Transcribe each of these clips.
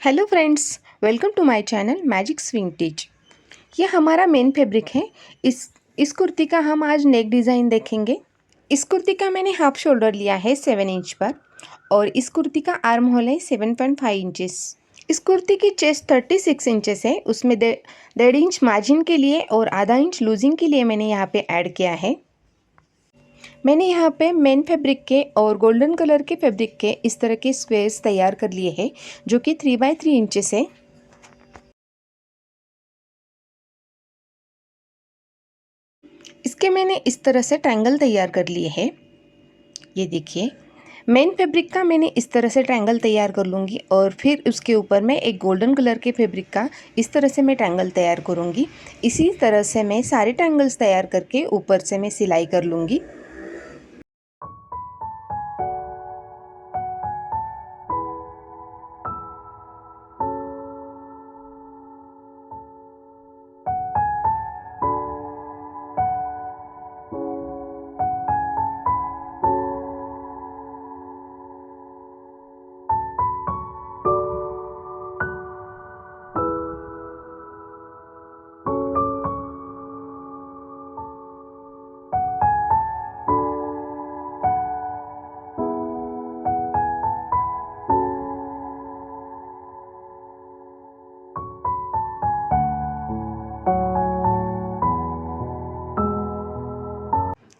Hello friends, welcome to my channel magic swing teach. ये हमारा main fabric है। इस कुर्ती का हम आज नेक डिज़ाइन देखेंगे। इस कुर्ती का मैंने हाफ शोल्डर लिया है 7 इंच पर और इस कुर्ती का आर्म होल है 7.5 इंचेस। इस कुर्ती की चेस्ट 36 इंचेस है। उसमें 1.5 इंच मार्जिन के लिए और आधा इंच लूजिंग के लिए मैंने यहाँ पे ऐड किया है। मैंने यहाँ पे मेन फैब्रिक के और गोल्डन कलर के फैब्रिक के इस तरह के स्क्वेयर्स तैयार कर लिए हैं जो कि 3x3 इंचेस है। इसके मैंने इस तरह से ट्रायंगल तैयार कर लिए हैं। ये देखिए, मेन फैब्रिक का मैंने इस तरह से ट्रायंगल तैयार कर लूँगी और फिर उसके ऊपर मैं एक गोल्डन कलर के फैब्रिक का इस तरह से मैं ट्रायंगल तैयार करूँगी। इसी तरह से मैं सारे ट्रायंगल्स तैयार करके ऊपर से मैं सिलाई कर लूँगी।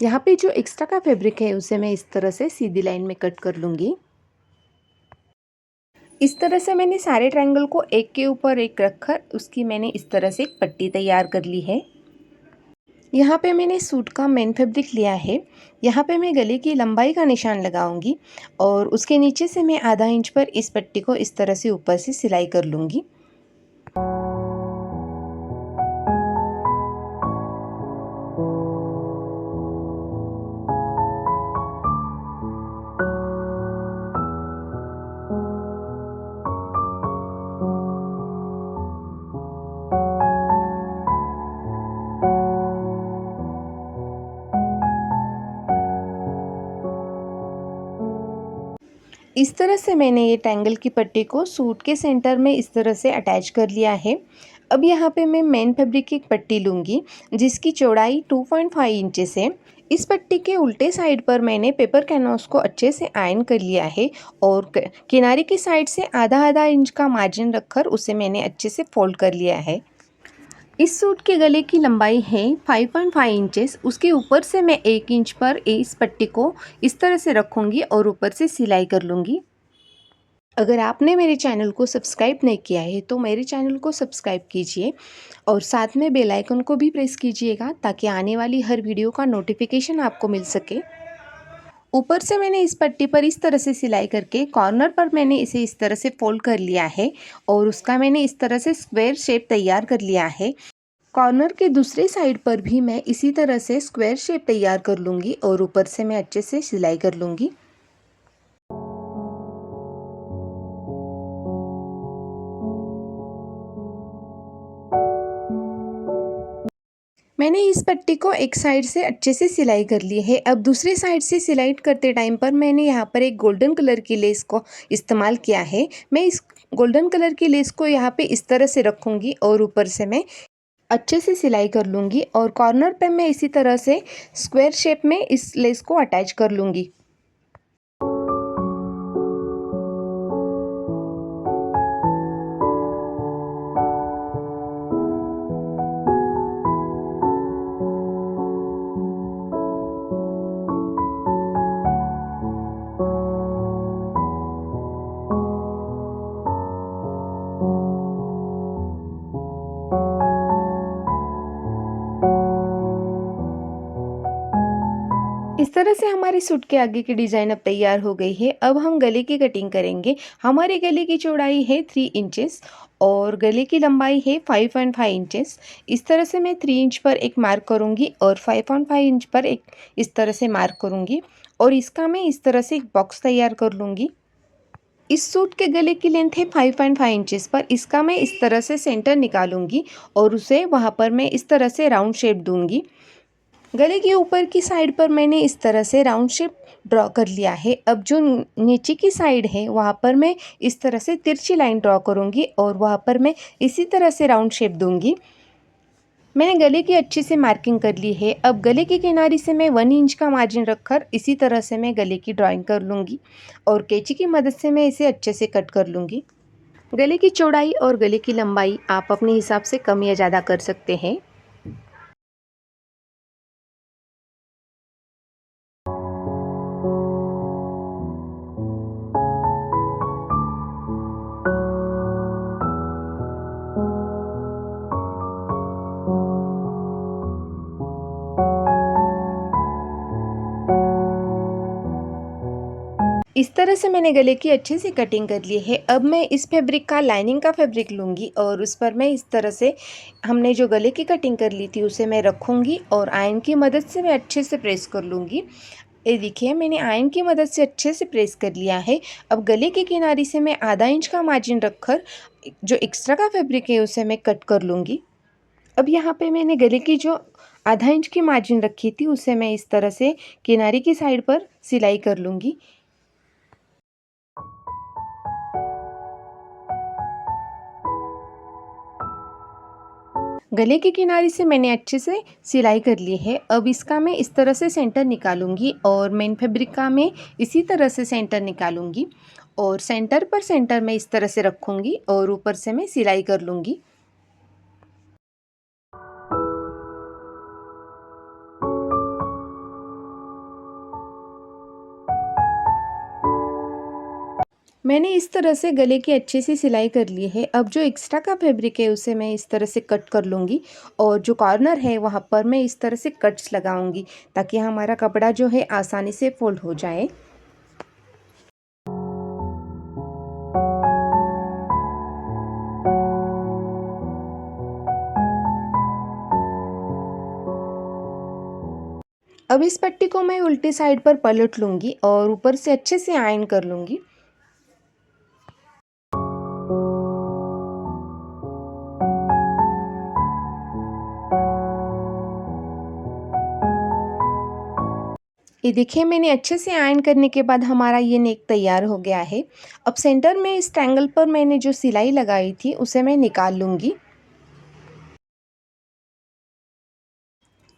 यहाँ पे जो एक्स्ट्रा का फैब्रिक है उसे मैं इस तरह से सीधी लाइन में कट कर लूँगी। इस तरह से मैंने सारे ट्रायंगल को एक के ऊपर एक रखकर उसकी मैंने इस तरह से एक पट्टी तैयार कर ली है। यहाँ पे मैंने सूट का मेन फैब्रिक लिया है। यहाँ पे मैं गले की लंबाई का निशान लगाऊंगी और उसके नीचे से मैं आधा इंच पर इस पट्टी को इस तरह से ऊपर से सिलाई कर लूँगी। इस तरह से मैंने ये ट्रायंगल की पट्टी को सूट के सेंटर में इस तरह से अटैच कर लिया है। अब यहाँ पे मैं मेन फैब्रिक की एक पट्टी लूँगी जिसकी चौड़ाई 2.5 इंचेस है। इस पट्टी के उल्टे साइड पर मैंने पेपर कैनवास को अच्छे से आयरन कर लिया है और किनारे की साइड से आधा आधा इंच का मार्जिन रखकर उसे मैंने अच्छे से फोल्ड कर लिया है। इस सूट के गले की लंबाई है 5.5 इंचेस। उसके ऊपर से मैं 1 इंच पर इस पट्टी को इस तरह से रखूँगी और ऊपर से सिलाई कर लूँगी। अगर आपने मेरे चैनल को सब्सक्राइब नहीं किया है तो मेरे चैनल को सब्सक्राइब कीजिए और साथ में बेल आइकन को भी प्रेस कीजिएगा ताकि आने वाली हर वीडियो का नोटिफिकेशन आपको मिल सके। ऊपर से मैंने इस पट्टी पर इस तरह से सिलाई करके कॉर्नर पर मैंने इसे इस तरह से फोल्ड कर लिया है और उसका मैंने इस तरह से स्क्वायर शेप तैयार कर लिया है। कॉर्नर के दूसरे साइड पर भी मैं इसी तरह से स्क्वायर शेप तैयार कर लूँगी और ऊपर से मैं अच्छे से सिलाई कर लूँगी। मैंने इस पट्टी को एक साइड से अच्छे से सिलाई कर ली है। अब दूसरे साइड से सिलाई करते टाइम पर मैंने यहाँ पर एक गोल्डन कलर की लेस को इस्तेमाल किया है। मैं इस गोल्डन कलर की लेस को यहाँ पे इस तरह से रखूँगी और ऊपर से मैं अच्छे से सिलाई कर लूँगी और कॉर्नर पे मैं इसी तरह से स्क्वायर शेप में इस लेस को अटैच कर लूँगी। इस तरह से हमारे सूट के आगे की डिज़ाइन अब तैयार हो गई है। अब हम गले की कटिंग करेंगे। हमारे गले की चौड़ाई है 3 इंचेस और गले की लंबाई है 5.5 इंचेस। इस तरह से मैं 3 इंच पर एक मार्क करूँगी और 5.5 इंच पर एक इस तरह से मार्क करूँगी और इसका मैं इस तरह से एक बॉक्स तैयार कर लूँगी। इस सूट के गले की लेंथ है 5.5 इंचेस पर इसका मैं इस तरह से सेंटर निकालूंगी और उसे वहाँ पर मैं इस तरह से राउंड शेप दूंगी। गले के ऊपर की साइड पर मैंने इस तरह से राउंड शेप ड्रॉ कर लिया है। अब जो नीचे की साइड है वहाँ पर मैं इस तरह से तिरछी लाइन ड्रॉ करूँगी और वहाँ पर मैं इसी तरह से राउंड शेप दूँगी। मैंने गले की अच्छे से मार्किंग कर ली है। अब गले की किनारी से मैं 1 इंच का मार्जिन रखकर इसी तरह से मैं गले की ड्राइंग कर लूँगी और कैंची की मदद से मैं इसे अच्छे से कट कर लूँगी। गले की चौड़ाई और गले की लंबाई आप अपने हिसाब से कम या ज़्यादा कर सकते हैं। इस तरह से मैंने गले की अच्छे से कटिंग कर ली है। अब मैं इस फैब्रिक का लाइनिंग का फैब्रिक लूँगी और उस पर मैं इस तरह से हमने जो गले की कटिंग कर ली थी उसे मैं रखूँगी और आयरन की मदद से मैं अच्छे से प्रेस कर लूँगी। ये देखिए मैंने आयरन की मदद से अच्छे से प्रेस कर लिया है। अब गले के किनारे से मैं आधा इंच का मार्जिन रखकर जो एक्स्ट्रा का फैब्रिक है उसे मैं कट कर लूँगी। अब यहाँ पे मैंने गले की जो आधा इंच की मार्जिन रखी थी उसे मैं इस तरह से किनारे की साइड पर सिलाई कर लूँगी। गले के किनारे से मैंने अच्छे से सिलाई कर ली है। अब इसका मैं इस तरह से सेंटर निकालूंगी और मेन फैब्रिक का मैं इसी तरह से सेंटर निकालूंगी और सेंटर पर सेंटर मैं इस तरह से रखूंगी और ऊपर से मैं सिलाई कर लूँगी। मैंने इस तरह से गले की अच्छे से सिलाई कर ली है। अब जो एक्स्ट्रा का फैब्रिक है उसे मैं इस तरह से कट कर लूँगी और जो कॉर्नर है वहाँ पर मैं इस तरह से कट्स लगाऊंगी ताकि हमारा कपड़ा जो है आसानी से फोल्ड हो जाए। अब इस पट्टी को मैं उल्टी साइड पर पलट लूँगी और ऊपर से अच्छे से आयरन कर लूँगी। ये देखिए मैंने अच्छे से आयरन करने के बाद हमारा ये नेक तैयार हो गया है। अब सेंटर में इस ट्रायंगल पर मैंने जो सिलाई लगाई थी उसे मैं निकाल लूँगी।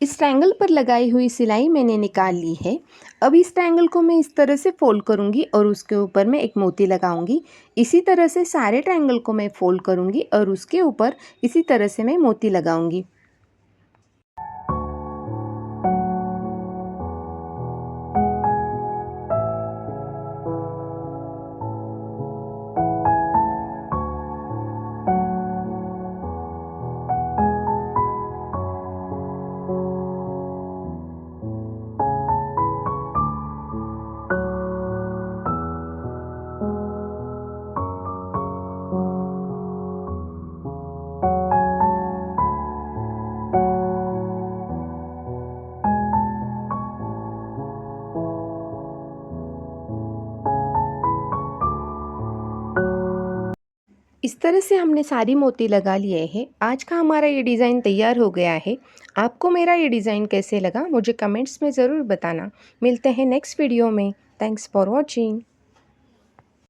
इस ट्रायंगल पर लगाई हुई सिलाई मैंने निकाल ली है। अब इस ट्रायंगल को मैं इस तरह से फोल्ड करूँगी और उसके ऊपर मैं एक मोती लगाऊंगी। इसी तरह से सारे ट्रायंगल को मैं फोल्ड करूँगी और उसके ऊपर इसी तरह से मैं मोती लगाऊंगी। इस तरह से हमने सारी मोती लगा लिए हैं। आज का हमारा ये डिज़ाइन तैयार हो गया है। आपको मेरा ये डिज़ाइन कैसे लगा मुझे कमेंट्स में ज़रूर बताना। मिलते हैं नेक्स्ट वीडियो में। Thanks for watching.